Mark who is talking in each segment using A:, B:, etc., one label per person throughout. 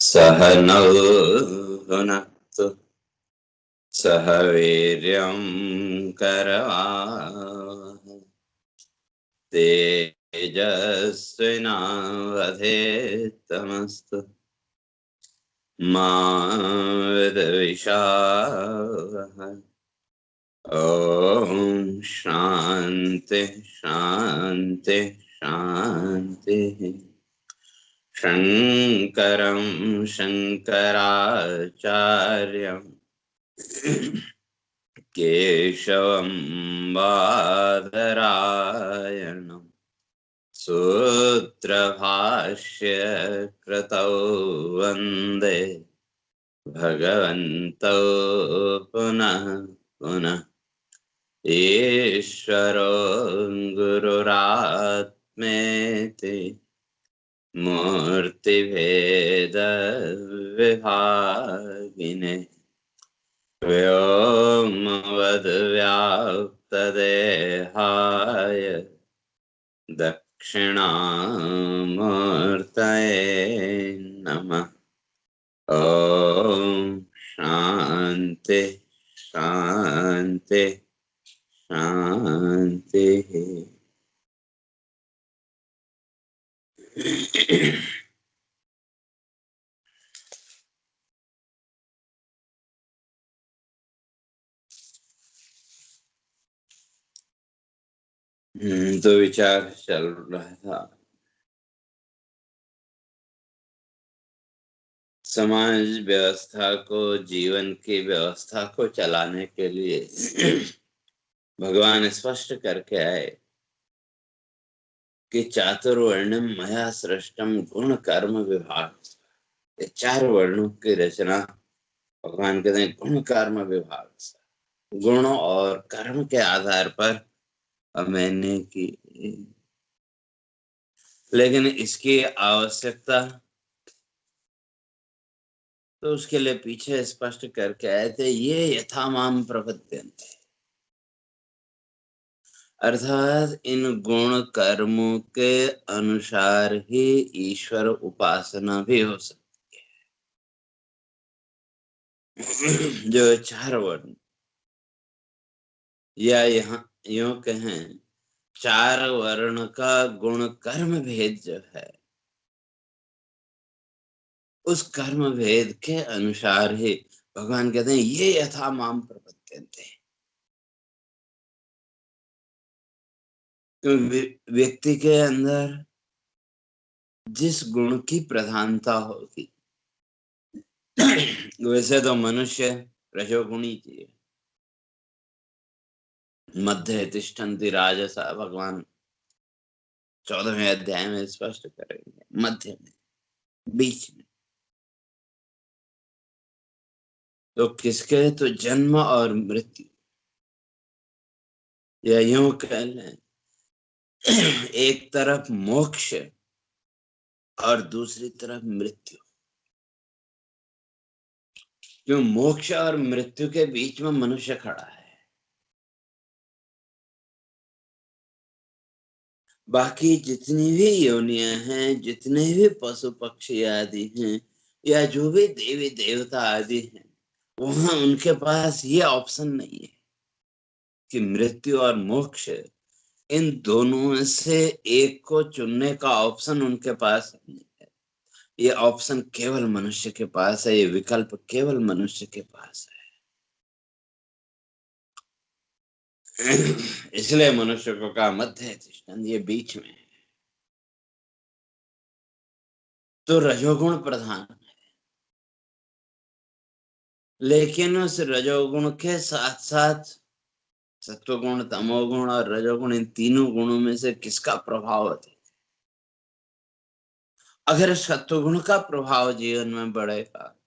A: सह नौ भुनक्तु सह वीर्यं करवावहै तेजस्विनावधीतमस्तु मा विद्विषावहै। ओम शांति शांति शांति। शंकरं शंकराचार्यं केशवं बादरायणं सूत्रभाष्य कृतौ वन्दे भगवन्तौ पुनः पुनः। ईश्वरो गुरुरात्मेति मूर्तिभेदविभागिने व्योमवद्व्याप्तदेहाय दक्षिणामूर्तये नमः। ॐ शान्ति शान्ति शांति। तो विचार चल रहा था, समाज व्यवस्था को, जीवन की व्यवस्था को चलाने के लिए भगवान स्पष्ट करके आए कि चातुर्वर्ण्यम मया सृष्टम गुण कर्म विभाग। ये चार वर्णों की रचना भगवान कहते हैं गुण कर्म विभाग से। गुण और कर्म के आधार पर मैंने की, लेकिन इसकी आवश्यकता तो उसके लिए पीछे स्पष्ट करके आए थे, ये यथा माम प्रपद्यन्ते, अर्थात इन गुण कर्मों के अनुसार ही ईश्वर उपासना भी हो सकती है। जो चार वर्ण, या यहाँ यूं कहें चार वर्ण का गुण कर्म भेद जो है, उस कर्म भेद के अनुसार ही भगवान कहते हैं ये यथा माम प्रपद्यन्ते। व्यक्ति के अंदर जिस गुण की प्रधानता होगी, वैसे तो मनुष्य रजोगुणी की, मध्य तिष्ठन्ति राजसा, भगवान 14वें अध्याय में स्पष्ट करेंगे, मध्य में, बीच में। तो किसके, तो जन्म और मृत्यु, या यूं कह लें एक तरफ मोक्ष और दूसरी तरफ मृत्यु। क्यों मोक्ष और मृत्यु के बीच में मनुष्य खड़ा है। बाकी जितनी भी योनियां हैं, जितने भी पशु पक्षी आदि हैं, या जो भी देवी देवता आदि हैं, वहां उनके पास ये ऑप्शन नहीं है कि मृत्यु और मोक्ष, इन दोनों में से एक को चुनने का ऑप्शन उनके पास नहीं है। ये ऑप्शन केवल मनुष्य के पास है, ये विकल्प केवल मनुष्य के पास है। इसलिए मनुष्य को कहा मध्य तिष्ठन्, ये बीच में है। तो रजोगुण प्रधान, लेकिन उस रजोगुण के साथ साथ सत्वगुण, तमोगुण और रजोगुण, इन तीनों गुणों में से किसका प्रभाव है? अगर सत्वगुण का प्रभाव जीवन में बढ़ेगा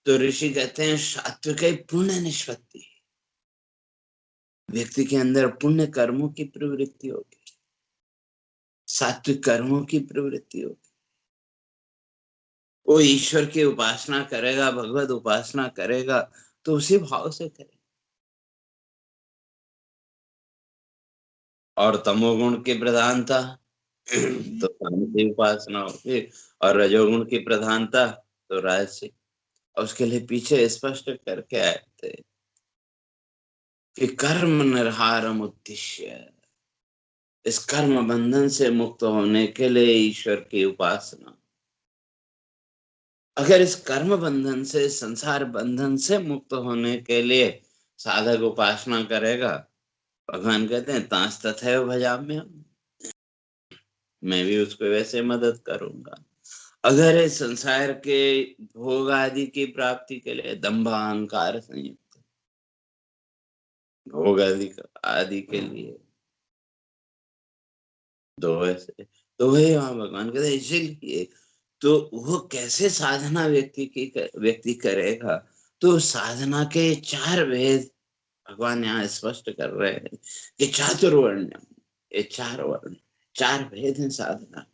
A: तो ऋषि कहते हैं सात्विक पुण्य निष्पत्ति, व्यक्ति के अंदर पुण्य कर्मों की प्रवृत्ति होगी, सात्विक कर्मों की प्रवृत्ति होगी। वो ईश्वर की उपासना करेगा, भगवत उपासना करेगा तो उसी भाव से करेगा। और तमोगुण की प्रधानता, तो काम की उपासना होगी, और रजोगुण की प्रधानता तो राजसिक। और उसके लिए पीछे स्पष्ट करके आए थे कि कर्म निर्हारम उद्देश्य, इस कर्म बंधन से मुक्त होने के लिए ईश्वर की उपासना। अगर इस कर्म बंधन से, संसार बंधन से मुक्त होने के लिए साधक उपासना करेगा, भगवान कहते हैं तांस तथैव भजाम्यहम्, मैं भी उसको वैसे मदद करूंगा। अगर इस संसार के भोग आदि की प्राप्ति के लिए दंभ अहंकार संयुक्त, भोग आदि के लिए दो ऐसे, तो वही वहां भगवान कहते हैं इसीलिए। तो वो कैसे साधना व्यक्ति करेगा, तो साधना के चार भेद भगवान यहाँ स्पष्ट कर रहे हैं कि चातुर्वर्ण, ये चार वर्ण, चार भेद हैं साधना,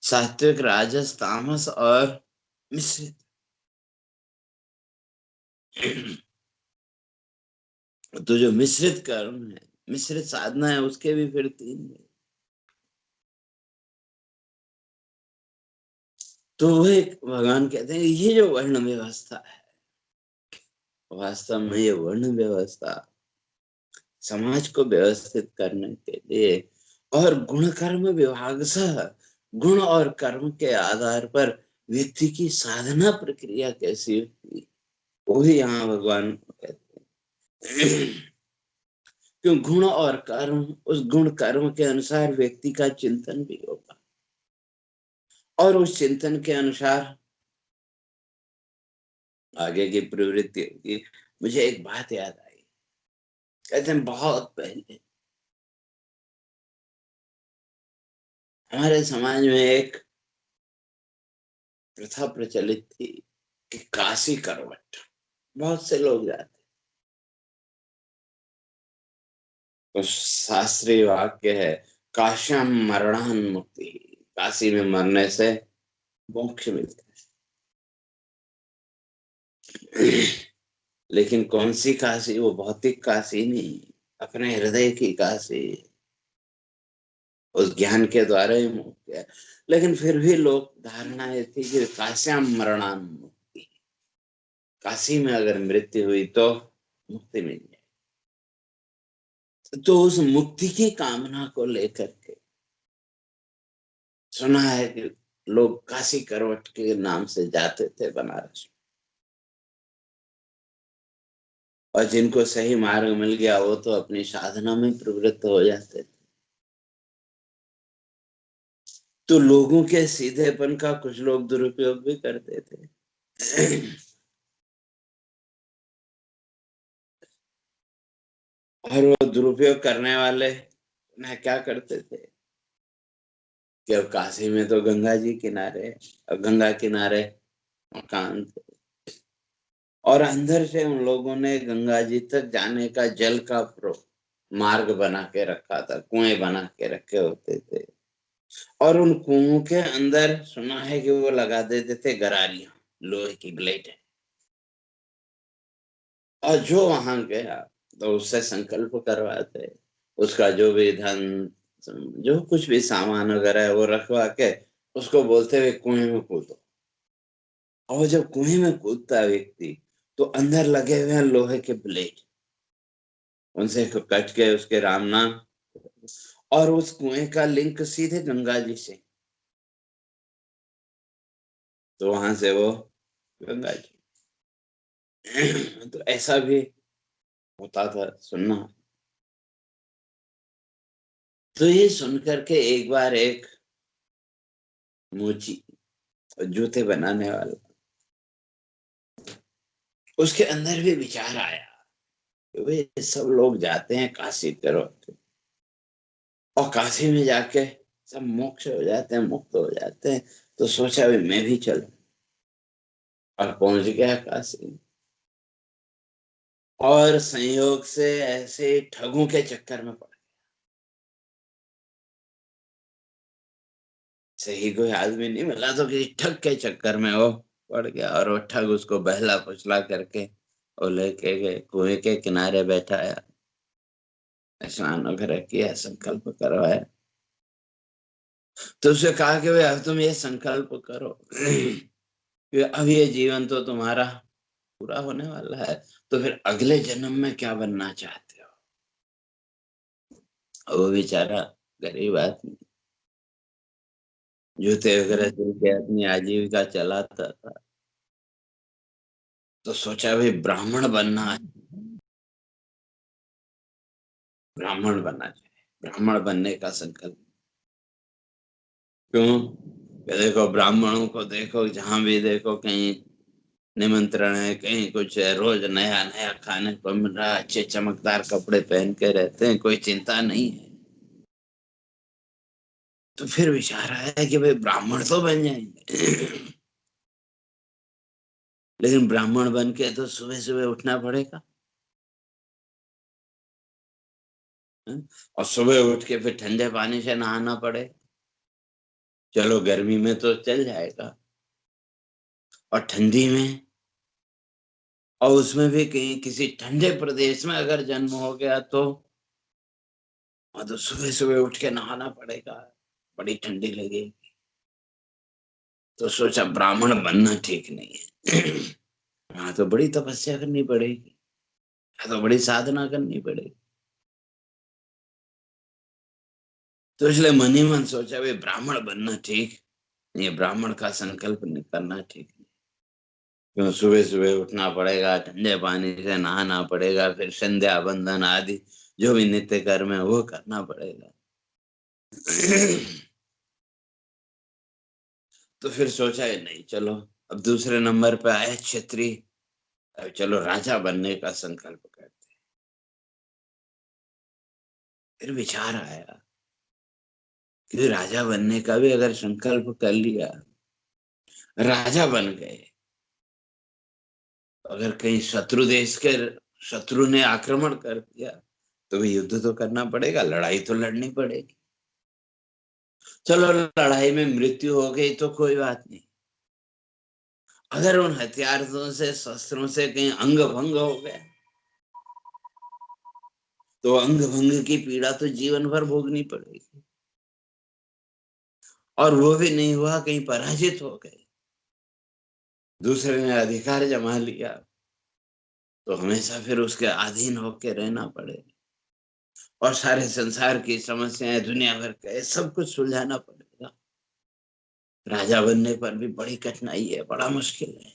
A: सात्विक राजस तामस और मिश्रित। तो जो मिश्रित कर्म है, मिश्रित साधना है, उसके भी फिर तीन है। तो वह भगवान कहते हैं ये जो वर्ण व्यवस्था है, वास्तव में ये वर्ण व्यवस्था समाज को व्यवस्थित करने के लिए, और गुण कर्म विभाग सह, गुण और कर्म के आधार पर व्यक्ति की साधना प्रक्रिया कैसी होती, वो भी यहाँ भगवान कहते हैं। क्यों गुण और कर्म, उस गुण कर्म के अनुसार व्यक्ति का चिंतन भी होगा, और उस चिंतन के अनुसार आगे की प्रवृत्ति होगी। मुझे एक बात याद आई, कहते हैं बहुत पहले हमारे समाज में एक प्रथा प्रचलित थी कि काशी करवट, बहुत से लोग जाते, तो शास्त्रीय वाक्य है काश्याम मरणान मुक्ति, काशी में मरने से मोक्ष मिलता है। लेकिन कौन सी काशी, वो भौतिक काशी नहीं, अपने हृदय की काशी, उस ज्ञान के द्वारा ही मुक्ति है। लेकिन फिर भी लोग धारणा ये थी कि काश्याम मरणान मुक्ति, काशी में अगर मृत्यु हुई तो मुक्ति मिल जाए। तो उस मुक्ति की कामना को लेकर के सुना है कि लोग काशी करवट के नाम से जाते थे बनारस, और जिनको सही मार्ग मिल गया वो तो अपनी साधना में प्रवृत्त हो जाते थे। तो लोगों के सीधेपन का कुछ लोग दुरुपयोग भी करते थे। और वो दुरुपयोग करने वाले ना क्या करते थे कि अब काशी में तो गंगा जी किनारे, अब गंगा किनारे मकान थे, और अंदर से उन लोगों ने गंगा जी तक जाने का जल का मार्ग बना के रखा था, कुएं बना के रखे होते थे, और उन कुओं के अंदर सुना है कि वो लगा देते थे गरारियां, लोहे की ब्लेड, और जो वहां गया तो उससे संकल्प करवाते, उसका जो भी धन, जो कुछ भी सामान वगैरह है वो रखवा के उसको बोलते हुए कुएं में कूदो। और जब कुएं में कूदता है व्यक्ति, तो अंदर लगे हुए हैं लोहे के ब्लेड, उनसे कट के उसके राम नाम, और उस कुएं का लिंक सीधे गंगा जी से, तो वहां से वो गंगा जी। तो ऐसा भी होता था सुनना। तो ये सुनकर के एक बार एक मोची, जूते बनाने वाला, उसके अंदर भी विचार आया कि भाई सब लोग जाते हैं काशी तरफ, और काशी में जाके सब मोक्ष हो जाते हैं, मुक्त हो जाते हैं, तो सोचा भी मैं भी चलूं, और पहुंच गया काशी। और संयोग से ऐसे ठगों के चक्कर में पड़, सही कोई आदमी नहीं मिला तो किसी ठग के चक्कर में वो पड़ गया, और वो ठग उसको बहला फुसला करके वो लेके गए, कुएं के किनारे बैठाया, स्नान वगैरह किया, संकल्प करवाया, तो उसने कहा कि भाई अब तुम ये संकल्प करो कि अब ये जीवन तो तुम्हारा पूरा होने वाला है, तो फिर अगले जन्म में क्या बनना चाहते हो? और वो बेचारा गरीब आदमी जूते वगैरह सिल के अपनी आजीविका चलाता था, तो सोचा भाई ब्राह्मण बनना है, ब्राह्मण बनना चाहिए, ब्राह्मण बनने का संकल्प। क्यों? कि देखो ब्राह्मणों को देखो, जहां भी देखो कहीं निमंत्रण है, कहीं कुछ है, रोज नया नया खाने को मिल रहा है, अच्छे चमकदार कपड़े पहन के रहते हैं, कोई चिंता नहीं है। तो फिर विचार आया कि भाई ब्राह्मण तो बन जाएंगे लेकिन ब्राह्मण बन के तो सुबह सुबह उठना पड़ेगा, हैं? और सुबह उठ के फिर ठंडे पानी से नहाना पड़े। चलो गर्मी में तो चल जाएगा, और ठंडी में, और उसमें भी कहीं किसी ठंडे प्रदेश में अगर जन्म हो गया तो वहां तो सुबह सुबह उठ के नहाना पड़ेगा, बड़ी ठंडी लगेगी। तो सोचा ब्राह्मण बनना ठीक नहीं है हाँ, तो बड़ी तपस्या करनी पड़ेगी, हाँ, तो बड़ी साधना करनी पड़ेगी। तो इसलिए मन ही मन सोचा भाई ब्राह्मण बनना ठीक, ये ब्राह्मण का संकल्प नहीं करना ठीक नहीं। क्यों? सुबह सुबह उठना पड़ेगा, ठंडे पानी से नहाना पड़ेगा, फिर संध्या बंदन आदि जो भी नित्य कर्म है वो करना पड़ेगा तो फिर सोचा है नहीं, चलो अब दूसरे नंबर पे आए क्षत्रिय, अब चलो राजा बनने का संकल्प करते। फिर विचार आया कि राजा बनने का भी अगर संकल्प कर लिया, राजा बन गए, अगर कहीं शत्रु देश के शत्रु ने आक्रमण कर दिया तो भी युद्ध तो करना पड़ेगा, लड़ाई तो लड़नी पड़ेगी। चलो लड़ाई में मृत्यु हो गई तो कोई बात नहीं, अगर उन हथियारों से शस्त्रों से कहीं अंग भंग हो गया तो अंग भंग की पीड़ा तो जीवन भर भोगनी पड़ेगी। और वो भी नहीं हुआ, कहीं पराजित हो गए, दूसरे ने अधिकार जमा लिया, तो हमेशा फिर उसके अधीन होके रहना पड़ेगा, और सारे संसार की समस्याएं दुनिया भर के सब कुछ सुलझाना पड़ेगा। राजा बनने पर भी बड़ी कठिनाई है, बड़ा मुश्किल है।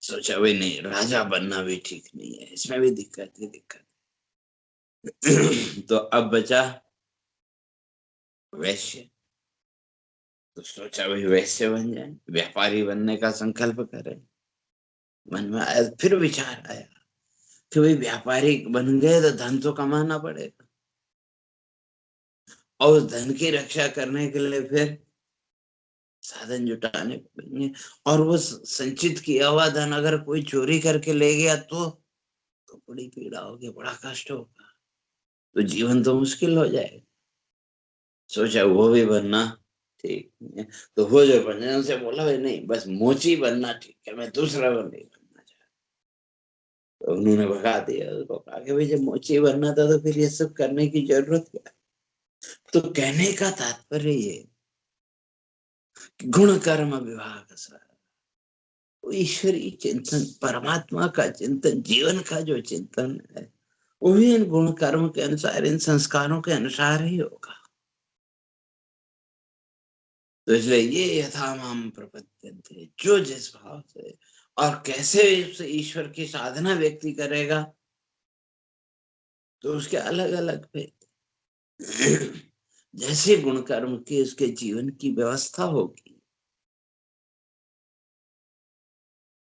A: सोचा भाई नहीं, राजा बनना भी ठीक नहीं है, इसमें भी दिक्कत ही दिक्कत तो अब बचा वैश्य। तो सोचा भाई वैश्य बन जाए, व्यापारी बनने का संकल्प करें। मन में आया, फिर विचार आया कि भाई व्यापारी बन गए तो धन तो कमाना पड़ेगा, और उस धन की रक्षा करने के लिए फिर साधन जुटाने पड़ेंगे। और वो संचित किया हुआ धन अगर कोई चोरी करके ले गया तो बड़ी पीड़ा होगी, बड़ा कष्ट होगा, तो जीवन तो मुश्किल हो जाएगा। सोचा वो भी बनना ठीक नहीं है। तो वो जो बने उनसे बोला भाई नहीं, बस मोची बनना ठीक है, मैं दूसरा वन नहीं बनना चाहता। तो उन्होंने भगा दिया उसको, कहा कि भाई जब मोची बनना था तो फिर ये सब करने की जरूरत क्या। तो कहने का तात्पर्य ये, गुण कर्म विभाग सार, वो ईश्वरीय चिंतन, परमात्मा का चिंतन, जीवन का जो चिंतन है वो भी इन गुण कर्म के अनुसार, इन संस्कारों के अनुसार ही होगा। तो इसलिए ये यथा माम प्रपद्यन्ते, जो जिस भाव से और कैसे उस ईश्वर की साधना व्यक्ति करेगा तो उसके अलग अलग भेद जैसे गुण कर्म की उसके जीवन की व्यवस्था होगी,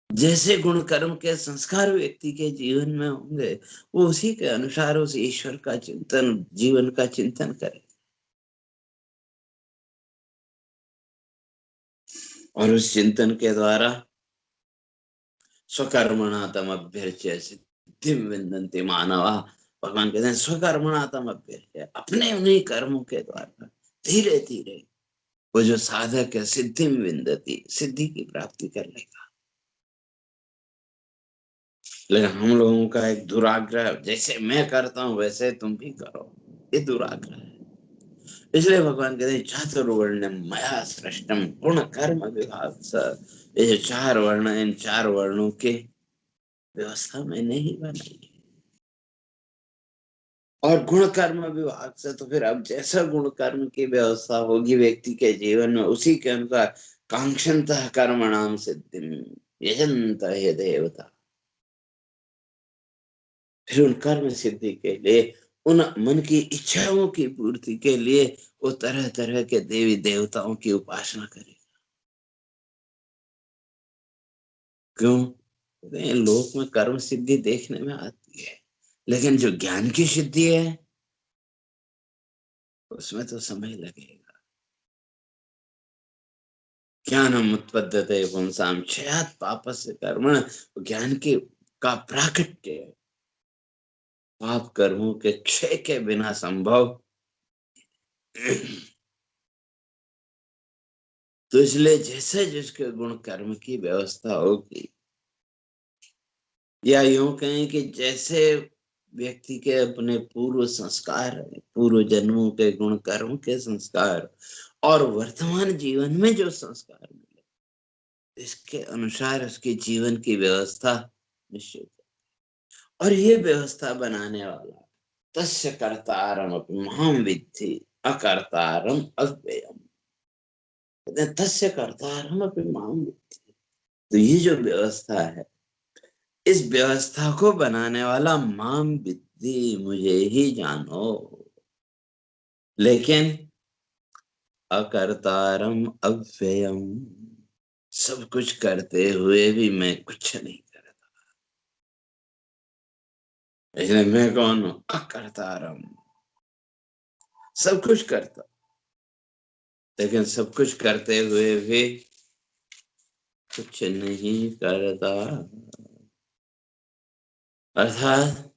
A: जैसे गुण कर्म के संस्कार व्यक्ति के जीवन में होंगे, वो उसी के अनुसार उस ईश्वर का चिंतन, जीवन का चिंतन करे, और उस चिंतन के द्वारा स्वकर्मणा तम अभ्यर्च्य सिद्धिम विन्दन्ति मानवा। भगवान कहते हैं स्वकर्मणा तम अभ्यर्च्य, अपने उन्हीं कर्मों के द्वारा धीरे धीरे वो जो साधक है सिद्धिम विन्दति, सिद्धि की प्राप्ति कर लेगा। लेकिन हम लोगों का एक दुराग्रह, जैसे मैं करता हूं वैसे तुम भी करो, ये दुराग्रह है। इसलिए भगवान कहते हैं चातुर्वर्ण मया सृष्टम गुण कर्म विभाग स। ये जो चार वर्ण, इन चार वर्णों के व्यवस्था मैंने ही बनाई है। और गुण कर्म विभाग से, तो फिर अब जैसा गुण कर्म की व्यवस्था होगी व्यक्ति के जीवन में, उसी के अनुसार कांक्षन्तः कर्मणाम सिद्धिम यजन्त ये देवता। फिर उन कर्म सिद्धि के लिए, उन मन की इच्छाओं की पूर्ति के लिए वो तरह तरह के देवी देवताओं की उपासना करेगा। क्यों? कहते हैं लोक में कर्म सिद्धि देखने में आती है, लेकिन जो ज्ञान की सिद्धि है उसमें तो समय लगेगा। ज्ञानम उत्पद्यते पुंसाम क्षयात् पापस्य कर्मण। ज्ञान की का प्राकट्य पाप कर्मों के क्षय के बिना संभव। तो इसलिए जैसे जिसके गुण कर्म की व्यवस्था होगी, या यूं कहें कि जैसे व्यक्ति के अपने पूर्व संस्कार, पूर्व जन्मों के गुण कर्म के संस्कार और वर्तमान जीवन में जो संस्कार मिले, इसके अनुसार उसके जीवन की व्यवस्था निश्चित। और ये व्यवस्था बनाने वाला तस्य कर्तारम अपि मां विद्धि अकर्तारम अव्ययम। तस्य कर्तारम अपि मां विद्धि। तो ये जो व्यवस्था है, इस व्यवस्था को बनाने वाला माम विद्धि, मुझे ही जानो। लेकिन अकर्तारम अव्ययम, सब कुछ करते हुए भी मैं कुछ नहीं करता। इसलिए मैं कौन हूं? अकर्तारम। सब कुछ करता, लेकिन सब कुछ करते हुए भी कुछ नहीं करता। अर्थात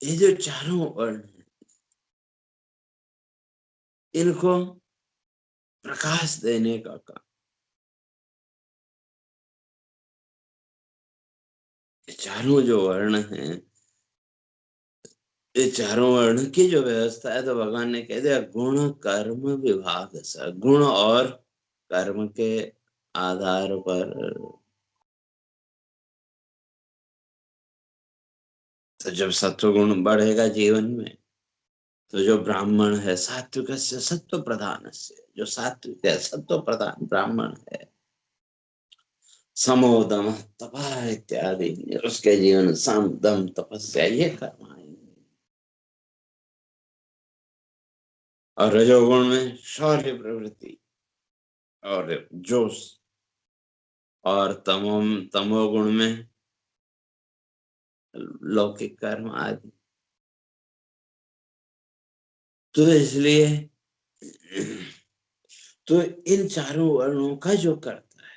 A: ये जो चारों वर्ण, इनको प्रकाश देने का काम, ये चारों जो वर्ण हैं, ये चारों वर्ण की जो व्यवस्था है, तो भगवान ने कह दिया गुण कर्म विभाग सा। गुण और कर्म के आधार पर। तो जब सत्व गुण बढ़ेगा जीवन में, तो जो ब्राह्मण है सात्विक से सत्व प्रधान से, जो सात्विक है सत्व प्रधान ब्राह्मण है, समोदम तपः इत्यादि, उसके जीवन में सम दम तपस्या ये कर्म आएंगे। और रजोगुण में शौर्य प्रवृत्ति और जोश, और तमोगुण में लौकिक कर्म आदि। तो इसलिए तो इन चारों वर्णों का जो करता है,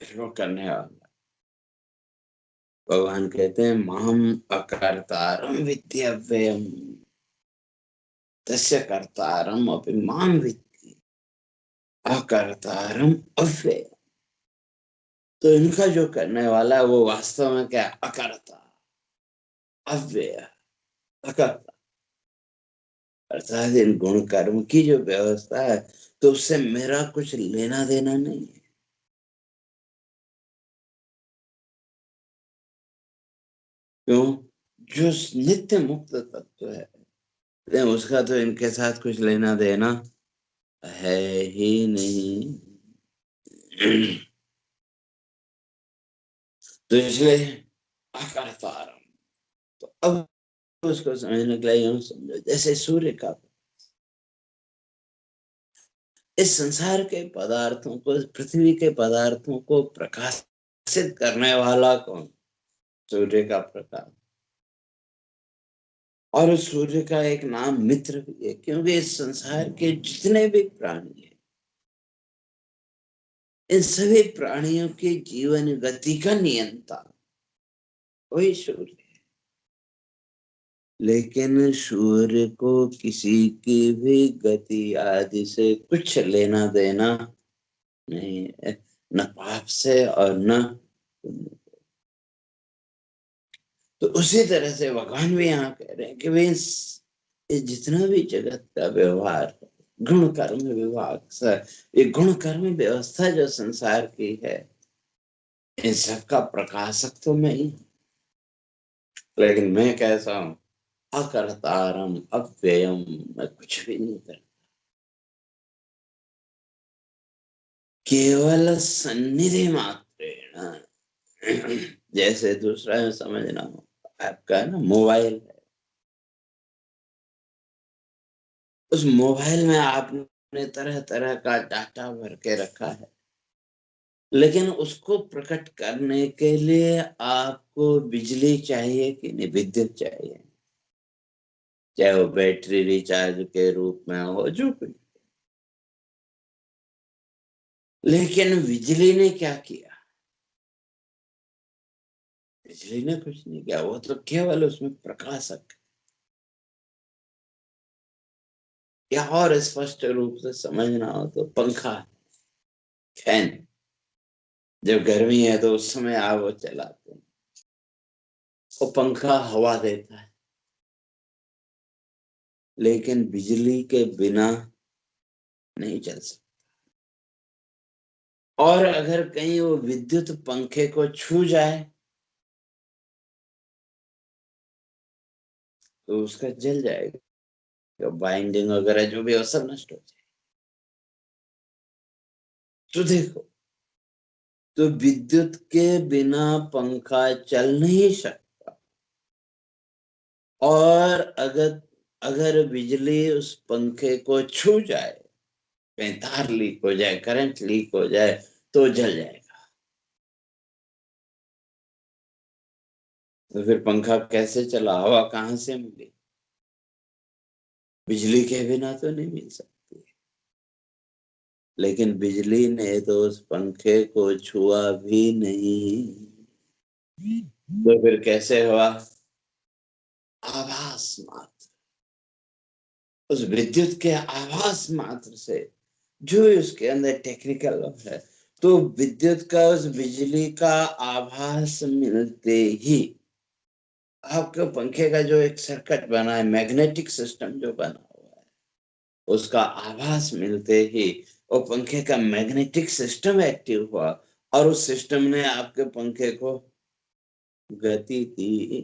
A: इसको करने वाला भगवान कहते हैं माम अकर्तारम विद्याव्ययम तस्य कर्तारम अपि माम विद्धि अकर्तारम अव्ययम। तो इनका जो करने वाला है वो वास्तव में क्या? अकर्ता, अव्यय, अकर्ता। अर्थात इन गुण कर्म की जो व्यवस्था है, तो उससे मेरा कुछ लेना देना नहीं है। क्यों? जो नित्य मुक्त तत्व है, लेकिन उसका तो इनके साथ कुछ लेना देना है ही नहीं। तो इसलिए अकर्तारम। तो अब उसको समझने के लिए यूं समझो, जैसे सूर्य का, इस संसार के पदार्थों को, पृथ्वी के पदार्थों को प्रकाशित करने वाला कौन? सूर्य का प्रकाश। और उस सूर्य का एक नाम मित्र भी है, क्योंकि इस संसार के जितने भी प्राणी हैं, इन सभी प्राणियों के जीवन गति का नियंता वही सूर्य। लेकिन सूर्य को किसी की भी गति आदि से कुछ लेना देना नहीं है, न पाप से और न पुण्य। तो उसी तरह से भगवान भी यहाँ कह रहे हैं कि भाई ये जितना भी जगत का व्यवहार है, गुण कर्म विभाग से, ये गुण कर्म व्यवस्था जो संसार की है, इन सबका प्रकाशक तो मैं ही हूं। लेकिन मैं कैसा हूं? अकर्तारम अव्ययम, मैं कुछ भी नहीं कर, केवल सन्निधि मात्रेण। जैसे दूसरा है समझना हो, आपका है ना मोबाइल है, उस मोबाइल में आपने तरह तरह का डाटा भर के रखा है, लेकिन उसको प्रकट करने के लिए आपको बिजली चाहिए कि नहीं, विद्युत चाहिए, चाहे वो बैटरी रिचार्ज के रूप में हो, जो कुछ। लेकिन बिजली ने क्या किया? बिजली ने कुछ नहीं किया, वो तो केवल उसमें प्रकाशक है। या और स्पष्ट रूप से समझना हो तो पंखा, फैन, जब गर्मी है तो उस समय आप वो चलाते हैं, वो पंखा हवा देता है, लेकिन बिजली के बिना नहीं चल सकता। और अगर कहीं वो विद्युत पंखे को छू जाए तो उसका जल जाएगा, बाइंडिंग वगैरह जो भी है वो सब नष्ट हो जाए। तो देखो, तो विद्युत के बिना पंखा चल नहीं सकता, और अगर अगर बिजली उस पंखे को छू जाए, कहीं तार लीक हो जाए, करंट लीक हो जाए, तो जल जाएगा। तो फिर पंखा कैसे चला, हवा कहाँ से मिली? बिजली के बिना तो नहीं मिल सकती। लेकिन बिजली ने तो उस पंखे को छुआ भी नहीं, तो फिर कैसे हुआ? आभास मात्र, उस विद्युत के आभास मात्र से, जो उसके अंदर टेक्निकल है, तो विद्युत का, उस बिजली का आभास मिलते ही आपके पंखे का जो एक सर्किट बना है, मैग्नेटिक सिस्टम जो बना हुआ है, उसका आभास मिलते ही वो पंखे का मैग्नेटिक सिस्टम एक्टिव हुआ, और उस सिस्टम ने आपके पंखे को गति दी।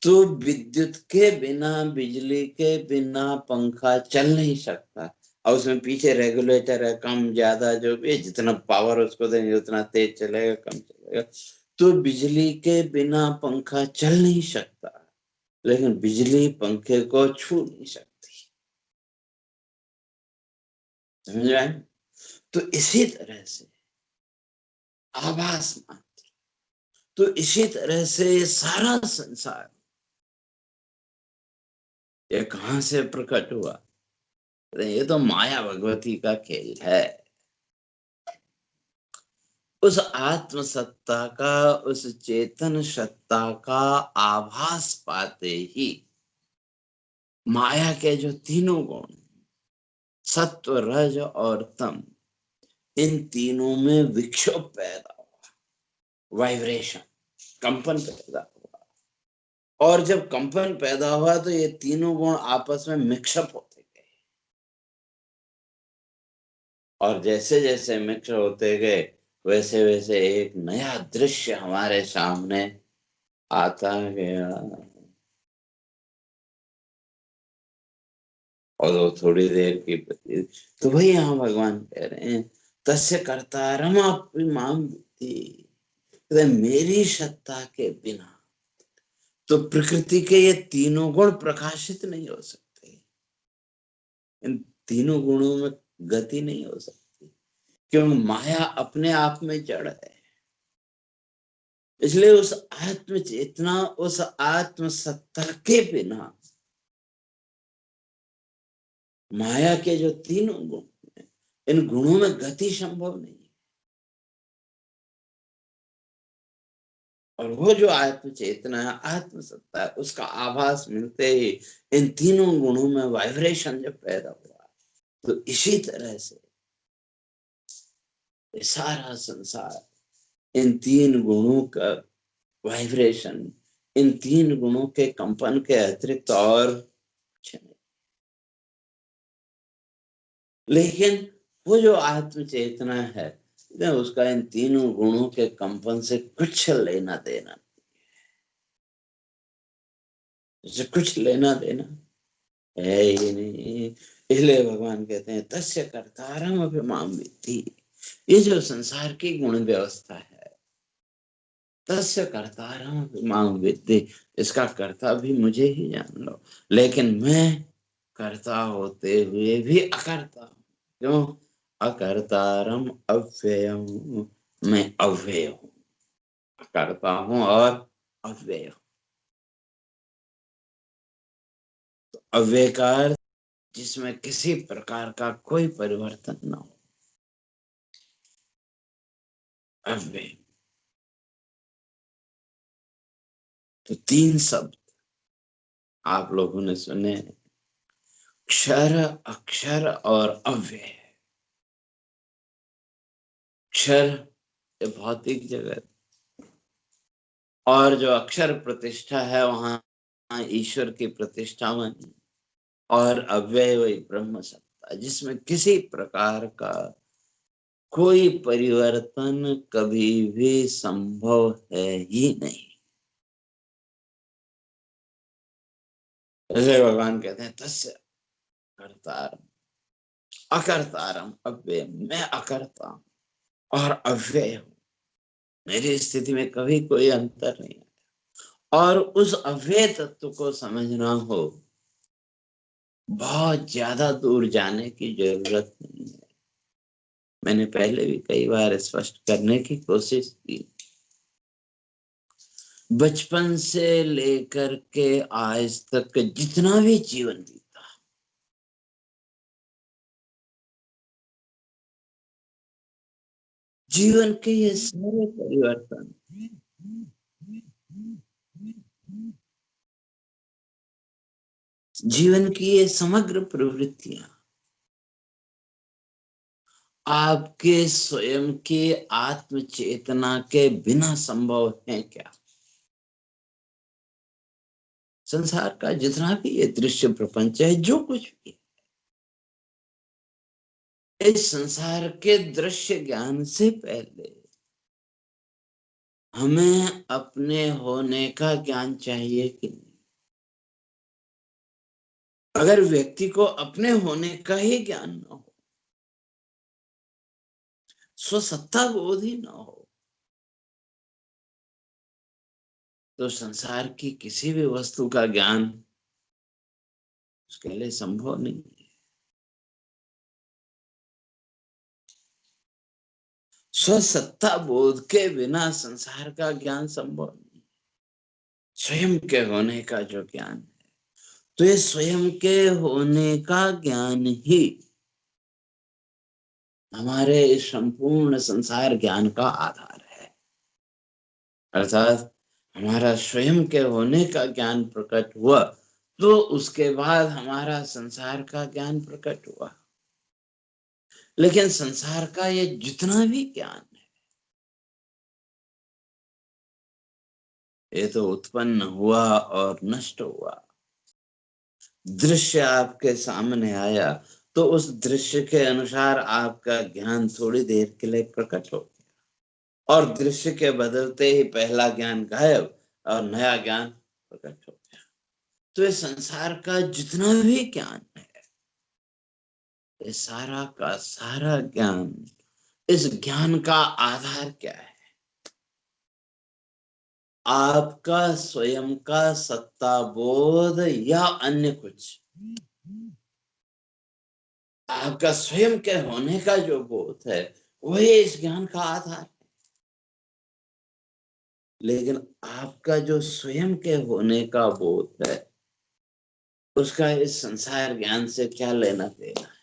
A: तो विद्युत के बिना, बिजली के बिना पंखा चल नहीं सकता। और उसमें पीछे रेगुलेटर है, कम ज्यादा जो भी है, जितना पावर उसको देंगे उतना तेज चलेगा, कम चलेगा। तो बिजली के बिना पंखा चल नहीं सकता, लेकिन बिजली पंखे को छू नहीं सकती। समझ रहे हैं? तो इसी तरह से आभास मात्र, तो इसी तरह से ये सारा संसार, ये कहां से प्रकट हुआ? अरे ये तो माया भगवती का खेल है। उस आत्म सत्ता का, उस चेतन सत्ता का आभास पाते ही माया के जो तीनों गुण, सत्व रज और तम, इन तीनों में विक्षोभ पैदा हुआ, वाइब्रेशन, कंपन पैदा हुआ। और जब कंपन पैदा हुआ तो ये तीनों गुण आपस में मिक्सअप होते गए, और जैसे जैसे मिक्स होते गए, वैसे वैसे एक नया दृश्य हमारे सामने आता गया। और वो थोड़ी देर की तो वही यहाँ भगवान कह रहे हैं, तस्य कर्तारम माम विद्धि, मेरी सत्ता के बिना तो प्रकृति के ये तीनों गुण प्रकाशित नहीं हो सकते, इन तीनों गुणों में गति नहीं हो सकती, क्योंकि माया अपने आप में जड़ है। इसलिए उस आत्म चेतना, उस आत्म सत्ता के बिना माया के जो तीनों गुण, इन गुणों में गति संभव नहीं है। और वो जो आत्म चेतना है, आत्म सत्ता है, उसका आभास मिलते ही इन तीनों गुणों में वाइब्रेशन जब पैदा हुआ, तो इसी तरह से ये सारा संसार इन तीन गुणों का वाइब्रेशन, इन तीन गुणों के कंपन के अतिरिक्त और कुछ नहीं। लेकिन वो जो आत्म चेतना है, उसका इन तीनों गुणों के कंपन से कुछ लेना देना, उससे कुछ लेना देना है ही नहीं। इसलिए भगवान कहते हैं तस्य कर्तारम अपि माम विद्धि। ये जो संसार की गुण व्यवस्था है, तस्य कर्तारम अपि माम विद्धि, इसका कर्ता भी मुझे ही जान लो। लेकिन मैं कर्ता होते हुए भी अकर्ता हूँ। क्यों? अकर्तारम अव्ययम, मैं अव्यय हूँ, अकर्ता हूँ और अव्यय हूँ। अव्यय का अर्थ जिसमें किसी प्रकार का कोई परिवर्तन न हो, अव्यय। तो तीन शब्द आप लोगों ने सुने, क्षर, अक्षर और अव्यय। क्षर ये भौतिक जगत, और जो अक्षर प्रतिष्ठा है वहां ईश्वर की प्रतिष्ठा वही, और अव्यय वही ब्रह्म सत्ता, जिसमें किसी प्रकार का कोई परिवर्तन कभी भी संभव है ही नहीं। जैसे भगवान कहते हैं तस्य कर्तारम अकर्तारम अव्यय, मैं अकर्ता हूं और अव्यय हूं, मेरी स्थिति में कभी कोई अंतर नहीं है। और उस अव्यय तत्व को समझना हो, बहुत ज्यादा दूर जाने की जरूरत नहीं है। मैंने पहले भी कई बार स्पष्ट करने की कोशिश की। बचपन से लेकर के आज तक जितना भी जीवन बीता, जीवन के ये सारे परिवर्तन, जीवन की ये समग्र प्रवृत्तियां आपके स्वयं के आत्म चेतना के बिना संभव है क्या? संसार का जितना भी ये दृश्य प्रपंच है, जो कुछ भी, इस संसार के दृश्य ज्ञान से पहले हमें अपने होने का ज्ञान चाहिए कि नहीं? अगर व्यक्ति को अपने होने का ही ज्ञान न हो, स्वसत्ता बोध ही न हो, तो संसार की किसी भी वस्तु का ज्ञान उसके लिए संभव नहीं है। स्वसत्ता बोध के बिना संसार का ज्ञान संभव नहीं। स्वयं के होने का जो ज्ञान है, तो ये स्वयं के होने का ज्ञान ही हमारे इस संपूर्ण संसार ज्ञान का आधार है। अर्थात हमारा स्वयं के होने का ज्ञान प्रकट हुआ, तो उसके बाद हमारा संसार का ज्ञान प्रकट हुआ। लेकिन संसार का ये जितना भी ज्ञान है, ये तो उत्पन्न हुआ और नष्ट हुआ। दृश्य आपके सामने आया, तो उस दृश्य के अनुसार आपका ज्ञान थोड़ी देर के लिए प्रकट हो गया, और दृश्य के बदलते ही पहला ज्ञान गायब और नया ज्ञान प्रकट हो गया। तो ये संसार का जितना भी ज्ञान है, ये सारा का सारा ज्ञान, इस ज्ञान का आधार क्या है? आपका स्वयं का सत्ता बोध या अन्य कुछ? आपका स्वयं के होने का जो बोध है, वही इस ज्ञान का आधार है। लेकिन आपका जो स्वयं के होने का बोध है, उसका इस संसार ज्ञान से क्या लेना देना है?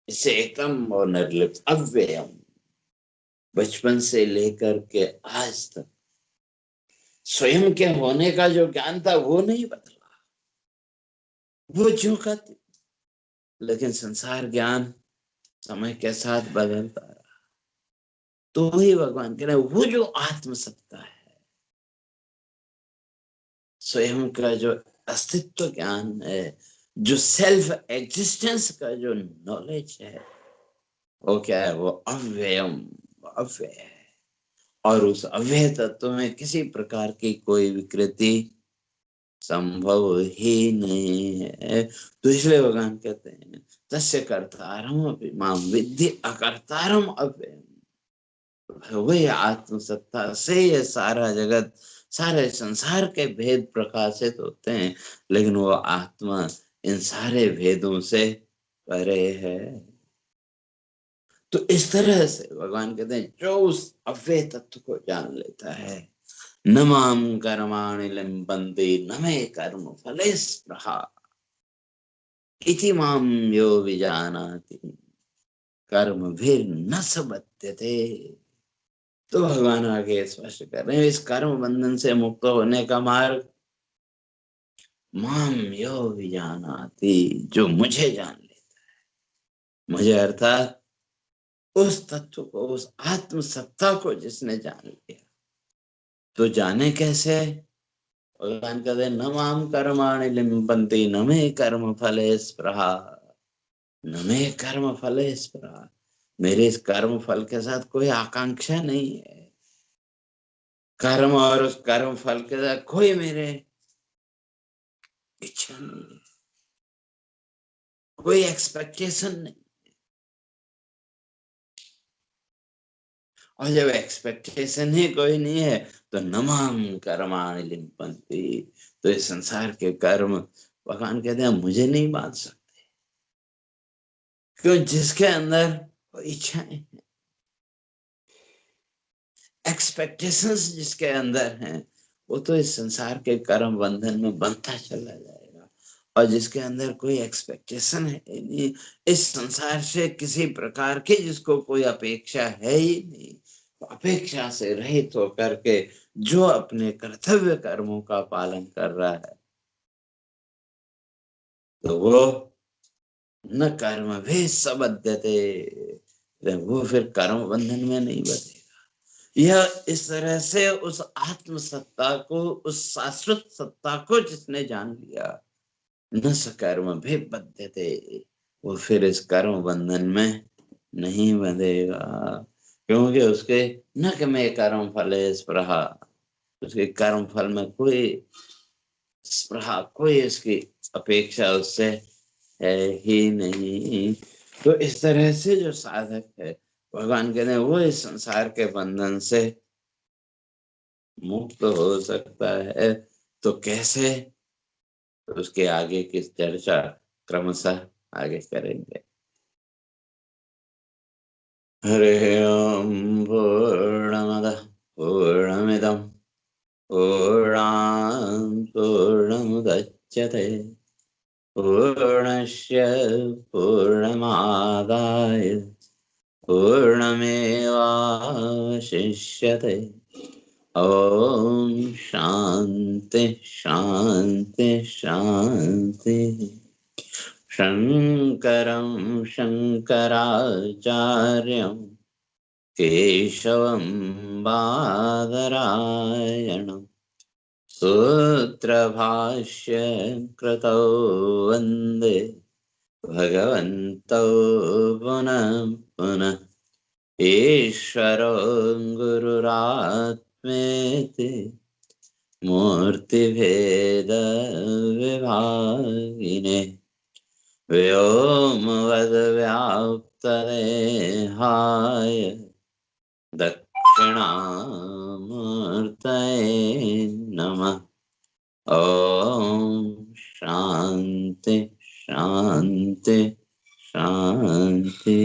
A: इससे एकदम और निर्लिप्त अव्ययम, बचपन से लेकर के आज तक स्वयं के होने का जो ज्ञान था वो नहीं बदला, वो ज्यों का त्यों। लेकिन संसार ज्ञान समय के साथ बदलता रहा। तो वही भगवान कह रहे हैं, वो जो आत्मसत्ता है, स्वयं का जो अस्तित्व ज्ञान है, जो सेल्फ एग्जिस्टेंस का जो नॉलेज है, वो क्या है? वो अव्ययम, अव्यय है। और उस अव्यय तत्व में किसी प्रकार की कोई विकृति संभव ही नहीं है। तो इसलिए भगवान कहते हैं, तस्य कर्तारम अपि मां विद्धि अकर्तारम अव्ययम। वही आत्मसत्ता से ये सारा जगत, सारे संसार के भेद प्रकाशित होते हैं, लेकिन वो आत्मा इन सारे भेदों से परे है। तो इस तरह से भगवान कहते हैं, जो उस अव्यय तत्व को जान लेता है, न माम कर्माणि लिम्पन्ति न मे कर्म फले स्पृहा इति माम यो विजानाति कर्मभिर्न स बध्यते। तो भगवान आगे स्पष्ट कर रहे हैं, इस कर्म बंधन से मुक्त होने का मार्ग, माम यो विजानाति, जो मुझे जान लेता है। मुझे अर्थात उस तत्व को, उस आत्म सत्ता को जिसने जान लिया। तो जाने कैसे? भगवान कहते हैं, न माम कर्माणि लिम्पन्ति न मे कर्म फले स्पृहा, न मे कर्म फले स्पृहा। मेरे इस कर्म फल के साथ कोई आकांक्षा नहीं है। कर्म और उस कर्म फल के साथ कोई मेरे इच्छा नहीं है, कोई एक्सपेक्टेशन नहीं। और जब एक्सपेक्टेशन ही कोई नहीं है, तो नमाम कर्माणि लिम्पन्ति, तो इस संसार के कर्म भगवान कहते हैं मुझे नहीं बांध सकते। क्यों? जिसके अंदर इच्छाएं, एक्सपेक्टेशंस जिसके अंदर हैं, वो तो इस संसार के कर्म बंधन में बनता चला जाएगा। और जिसके अंदर कोई एक्सपेक्टेशन है नहीं, इस संसार से किसी प्रकार की जिसको कोई अपेक्षा है ही नहीं, तो अपेक्षा से रहित होकर के जो अपने कर्तव्य कर्मों का पालन कर रहा है, तो वो न कर्म भी सबद्धते, वो फिर कर्म बंधन में नहीं बधेगा। यह इस तरह से उस आत्म सत्ता को, उस शाश्वत सत्ता को जिसने जान लिया, न स कर्म भी बद्धते, वो फिर इस कर्म बंधन में नहीं बंधेगा। क्योंकि उसके न कि मैं कर्म फले स्पृहा, उसके कर्म फल में कोई स्पृहा, कोई उसकी अपेक्षा उससे है ही नहीं। तो इस तरह से जो साधक है, भगवान कहते हैं वो इस संसार के बंधन से मुक्त हो सकता है। तो कैसे? तो उसके आगे की चर्चा क्रमशः आगे करेंगे। हरे ओम। पूर्णमदः पूर्णमिदं पूर्णात् पूर्णमुदच्यते पूर्णस्य पूर्णमादाय पूर्णमेवावशिष्यते। ओम शांति शांति शांति। शंकरं शंकराचार्यं केशवं बादरायणं सूत्रभाष्य कृतौ वन्दे भगवन्तौ पुनः पुनः। ईश्वरो गुरुरात्मेति मूर्तिभेदविभागिने व्योमवद्व्याप्तदेहाय दक्षिणामूर्तये नमः। ओम शांति शांति शांति।